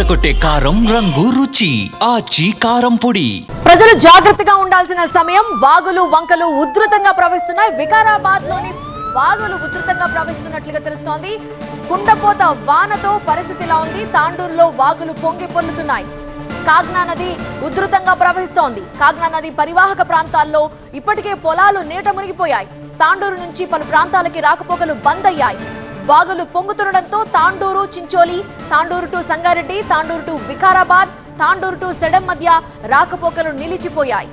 అదరకొట్టే కారం రంగు రుచి ఆచి కారం పొడి. ప్రజలు జాగ్రత్తగా ఉండాల్సిన సమయం. వాగులు వంకలు ఉధృతంగా ప్రవహిస్తున్నాయి. వికారాబాద్ లోని వాగులు ఉధృతంగా ప్రవహిస్తున్నట్లుగా తెలుస్తోంది. కుండపోత వానతో పరిస్థితి ఇలా ఉంది. తాండూరులో వాగులు పొంగి పొర్లుతున్నాయి. కాగ్నా నది ఉధృతంగా ప్రవహిస్తోంది. కాగ్నా నది పరివాహక ప్రాంతాల్లో ఇప్పటికే పొలాలు నీట మునిగిపోయాయి. తాండూరు నుంచి పలు ప్రాంతాలకి రాకపోకలు బంద్ అయ్యాయి. వాగులు పొంగుతుండటంతో Tandur Chincholi, Tandur to Sangareddy, Tandur to Vikarabad, Tandur to Sedam మధ్య రాకపోకలు నిలిచిపోయాయి.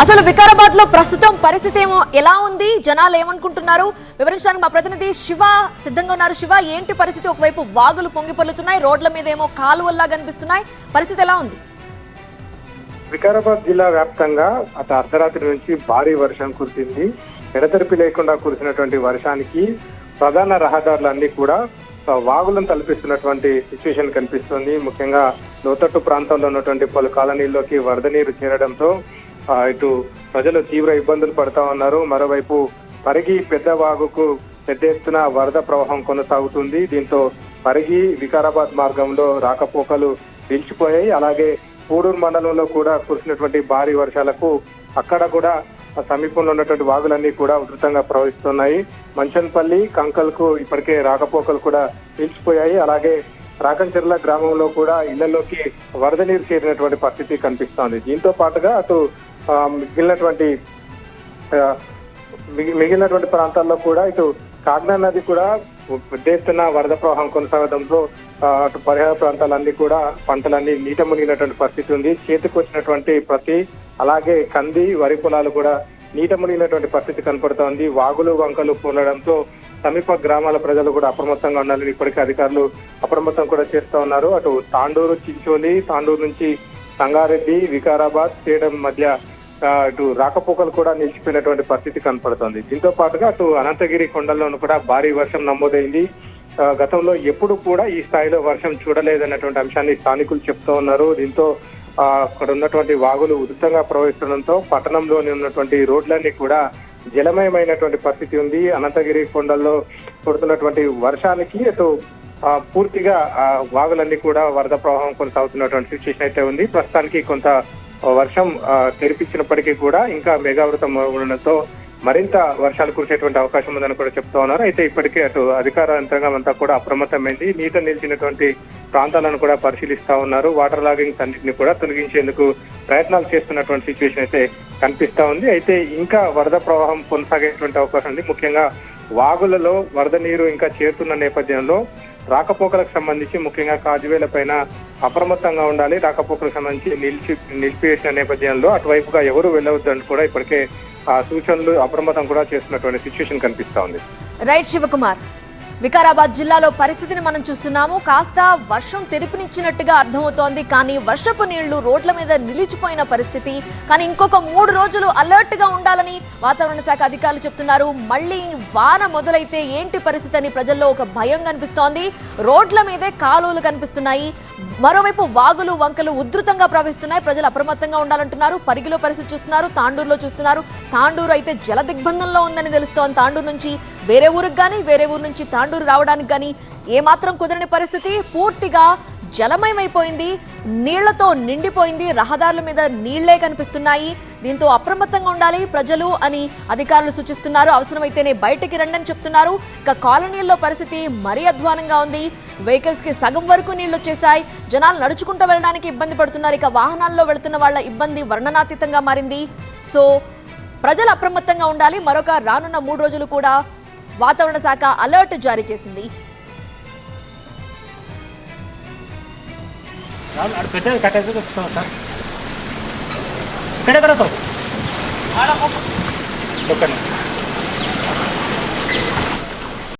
అసలు వికారాబాద్ లో ప్రస్తుతం పరిస్థితి ఎలా ఉంది, జనాలు ఏమనుకుంటున్నారు వివరించడానికి మా ప్రతినిధి శివ సిద్ధంగా ఉన్నారు. శివ, ఏంటి పరిస్థితి? ఒకవైపు వాగులు పొంగి పొర్లుతున్నాయి, రోడ్ల మీద ఏమో కాలువల్లా కనిపిస్తున్నాయి. పరిస్థితి ఎలా ఉంది? వికారాబాద్ జిల్లా వ్యాప్తంగా అటు అర్ధరాత్రి నుంచి భారీ వర్షం కురిసింది. ఎడతెరిపి లేకుండా కురిసినటువంటి వర్షానికి ప్రధాన రహదారులన్నీ కూడా వాగులను తలపిస్తున్నటువంటి సిచ్యువేషన్ కనిపిస్తుంది. ముఖ్యంగా లోతట్టు ప్రాంతాల్లో ఉన్నటువంటి పలు కాలనీల్లోకి వరద నీరు చేరడంతో ఇటు ప్రజలు తీవ్ర ఇబ్బందులు పడతా ఉన్నారు. మరోవైపు పరిగి పెద్ద వాగుకు పెద్ద ఎత్తున వరద ప్రవాహం కొనసాగుతుంది. దీంతో పరిగి వికారాబాద్ మార్గంలో రాకపోకలు నిలిచిపోయాయి. అలాగే పూడూరు మండలంలో కూడా కురిసినటువంటి భారీ వర్షాలకు అక్కడ కూడా సమీపంలో ఉన్నటువంటి వాగులన్నీ కూడా ఉధృతంగా ప్రవహిస్తున్నాయి. మంచన్పల్లి కంకల్కు ఇప్పటికే రాకపోకలు కూడా నిలిచిపోయాయి. అలాగే రాకంచెర్ల గ్రామంలో కూడా ఇళ్లలోకి వరద నీరు చేరినటువంటి పరిస్థితి కనిపిస్తోంది. దీంతో పాటుగా అటు మిగిలినటువంటి ప్రాంతాల్లో కూడా ఇటు కాగ్నా నది కూడా పెద్ద ఎత్తున వరద ప్రవాహం కొనసాగడంతో అటు పరిహార ప్రాంతాలన్నీ కూడా పంటలన్నీ నీట మునిగినటువంటి పరిస్థితి ఉంది. చేతికి వచ్చినటువంటి ప్రతి అలాగే కంది వరి పొలాలు కూడా నీట మునిగినటువంటి పరిస్థితి కనపడుతోంది. వాగులు వంకలు పోలడంతో సమీప గ్రామాల ప్రజలు కూడా అప్రమత్తంగా ఉండాలని ఇప్పటికే అధికారులు అప్రమత్తం కూడా చేస్తూ ఉన్నారు. అటు తాండూరు చించోలి, తాండూరు నుంచి సంగారెడ్డి, వికారాబాద్, సేడం మధ్య ఇటు రాకపోకలు కూడా నిలిచిపోయినటువంటి పరిస్థితి కనపడుతోంది. దీంతో పాటుగా అటు అనంతగిరి కొండల్లోనూ కూడా భారీ వర్షం నమోదైంది. గతంలో ఎప్పుడు కూడా ఈ స్థాయిలో వర్షం చూడలేదన్నటువంటి అంశాన్ని స్థానికులు చెప్తూ ఉన్నారు. దీంతో అక్కడ ఉన్నటువంటి వాగులు ఉధృతంగా ప్రవహిస్తుండటంతో పట్టణంలోని ఉన్నటువంటి రోడ్లన్నీ కూడా జలమయమైనటువంటి పరిస్థితి ఉంది. అనంతగిరి కొండల్లో పడుతున్నటువంటి వర్షానికి అటు పూర్తిగా వాగులన్నీ కూడా వరద ప్రవాహం కొనసాగుతున్నటువంటి సిచ్యువేషన్ అయితే ఉంది. ప్రస్తుతానికి కొంత వర్షం తెరిపించినప్పటికీ కూడా ఇంకా మేఘావృతం ఉండడంతో మరింత వర్షాలు కురిసేటువంటి అవకాశం ఉందని కూడా చెప్తా ఉన్నారు. అయితే ఇప్పటికే అటు అధికార యంత్రాంగం అంతా కూడా అప్రమత్తమైంది. నీట నిలిచినటువంటి ప్రాంతాలను కూడా పరిశీలిస్తా ఉన్నారు. వాటర్ లాగింగ్స్ అన్నింటినీ కూడా తొలగించేందుకు ప్రయత్నాలు చేస్తున్నటువంటి సిచ్యువేషన్ అయితే కనిపిస్తా ఉంది. అయితే ఇంకా వరద ప్రవాహం కొనసాగేటువంటి అవకాశం ఉంది. ముఖ్యంగా వాగులలో వరద నీరు ఇంకా చేరుతున్న నేపథ్యంలో రాకపోకలకు సంబంధించి ముఖ్యంగా కాజువేల పైన అప్రమత్తంగా ఉండాలి. రాకపోకలకు సంబంధించి నిలిపివేసిన నేపథ్యంలో అటువైపుగా ఎవరు వెళ్ళవద్దని కూడా ఇప్పటికే సూచనలు అప్రమత్తం కూడా చేస్తున్నటువంటి సిచ్యువేషన్ కనిపిస్తా ఉంది. రైట్ శివకుమార్, వికారాబాద్ జిల్లాలో పరిస్థితిని మనం చూస్తున్నాము. కాస్త వర్షం తెరిపినిచ్చినట్టుగా అర్థమవుతోంది, కానీ వర్షపు నీళ్లు రోడ్ల మీద నిలిచిపోయిన పరిస్థితి. కానీ ఇంకొక 3 రోజులు అలర్ట్ గా ఉండాలని వాతావరణ శాఖ అధికారులు చెప్తున్నారు. మళ్ళీ వాన మొదలైతే ఏంటి పరిస్థితి అని ప్రజల్లో ఒక భయం కనిపిస్తోంది. రోడ్ల మీదే కాలువలు కనిపిస్తున్నాయి. మరోవైపు వాగులు వంకలు ఉధృతంగా ప్రవహిస్తున్నాయి. ప్రజలు అప్రమత్తంగా ఉండాలంటున్నారు. పరిగిలో పరిస్థితి చూస్తున్నారు, తాండూరులో చూస్తున్నారు. తాండూరు అయితే జల దిగ్బంధంలో ఉందని తెలుస్తోంది. తాండూరు నుంచి వేరే ఊరికి కానీ, వేరే ఊరు నుంచి తాండూరు రావడానికి కానీ ఏమాత్రం కుదరని పరిస్థితి. పూర్తిగా జలమయమైపోయింది, నీళ్లతో నిండిపోయింది. రహదారుల మీద నీళ్లే కనిపిస్తున్నాయి. దీంతో అప్రమత్తంగా ఉండాలి ప్రజలు అని అధికారులు సూచిస్తున్నారు. అవసరమైతేనే బయటికి రండి అని చెప్తున్నారు. ఇక కాలనీల్లో పరిస్థితి మరీ అధ్వానంగా ఉంది. వెహికల్స్ కి సగం వరకు నీళ్లు వచ్చేసాయి. జనాలు నడుచుకుంటూ వెళ్ళడానికి ఇబ్బంది పడుతున్నారు. ఇక వాహనాల్లో వెళుతున్న వాళ్ళ ఇబ్బంది వర్ణనాతీతంగా మారింది. సో ప్రజలు అప్రమత్తంగా ఉండాలి. మరొక రానున్న 3 రోజులు కూడా వాతావరణ శాఖ అలర్ట్ జారీ చేసింది. సార్